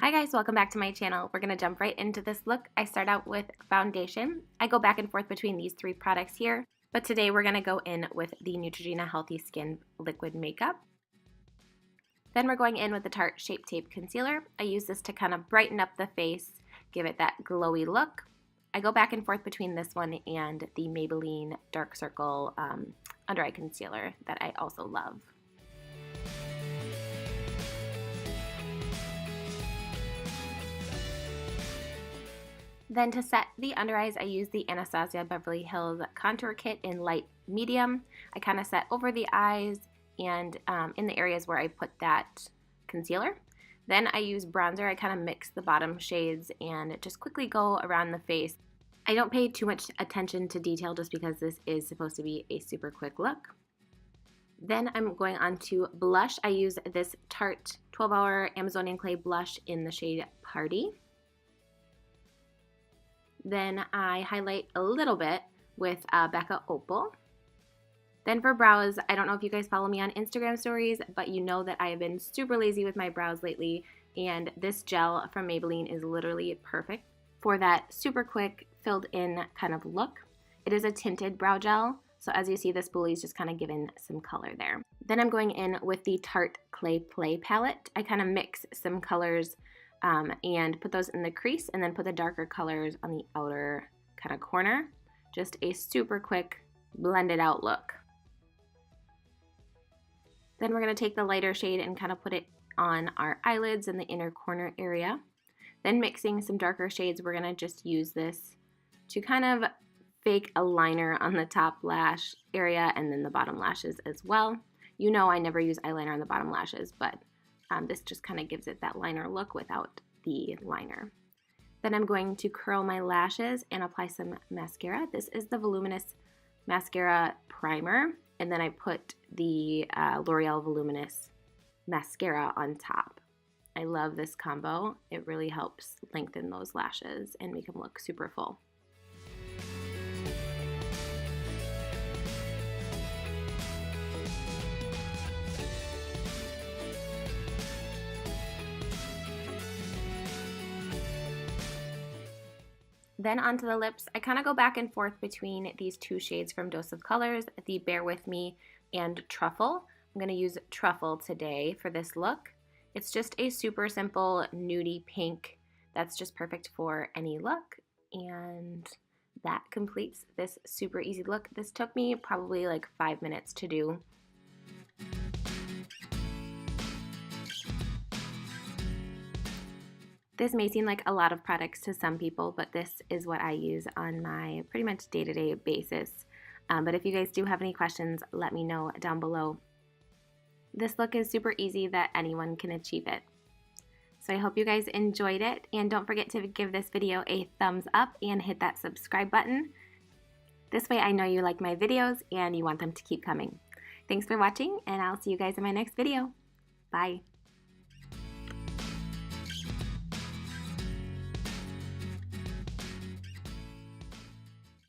Hi guys, welcome back to my channel. We're going to jump right into this look. I start out with foundation. I go back and forth between these three products here, but today we're going to go in with the Neutrogena Healthy Skin Liquid Makeup. Then we're going in with the Tarte Shape Tape Concealer. I use this to kind of brighten up the face, give it that glowy look. I go back and forth between this one and the Maybelline Dark Circle Under Eye Concealer that I also love. Then to set the under eyes, I use the Anastasia Beverly Hills Contour Kit in light medium. I kind of set over the eyes and in the areas where I put that concealer. Then I use bronzer. I kind of mix the bottom shades and just quickly go around the face. I don't pay too much attention to detail just because this is supposed to be a super quick look. Then I'm going on to blush. I use this Tarte 12 Hour Amazonian Clay blush in the shade Party. Then I highlight a little bit with Becca Opal. Then for brows, I don't know if you guys follow me on Instagram stories, but you know that I have been super lazy with my brows lately, and this gel from Maybelline is literally perfect for that super quick, filled in kind of look. It is a tinted brow gel, so as you see, the spoolie is just kind of given some color there. Then I'm going in with the Tarte Clay Play palette. I kind of mix some colors and put those in the crease and then put the darker colors on the outer kind of corner. Just a super quick blended out look. Then we're going to take the lighter shade and kind of put it on our eyelids in the inner corner area. Then mixing some darker shades, we're going to just use this to kind of fake a liner on the top lash area and then the bottom lashes as well. You know I never use eyeliner on the bottom lashes, but this just kind of gives it that liner look without the liner. Then I'm going to curl my lashes and apply some mascara. This is the Voluminous Mascara Primer, and then I put the L'Oreal Voluminous Mascara on top. I love this combo. It really helps lengthen those lashes and make them look super full. Then onto the lips, I kind of go back and forth between these two shades from Dose of Colors, the Bear With Me and Truffle. I'm going to use Truffle today for this look. It's just a super simple nudie pink that's just perfect for any look, and that completes this super easy look. This took me probably like 5 minutes to do. This may seem like a lot of products to some people, but this is what I use on my pretty much day-to-day basis. But if you guys do have any questions, let me know down below. This look is super easy that anyone can achieve it. So I hope you guys enjoyed it, and don't forget to give this video a thumbs up and hit that subscribe button. This way I know you like my videos and you want them to keep coming. Thanks for watching, and I'll see you guys in my next video. Bye.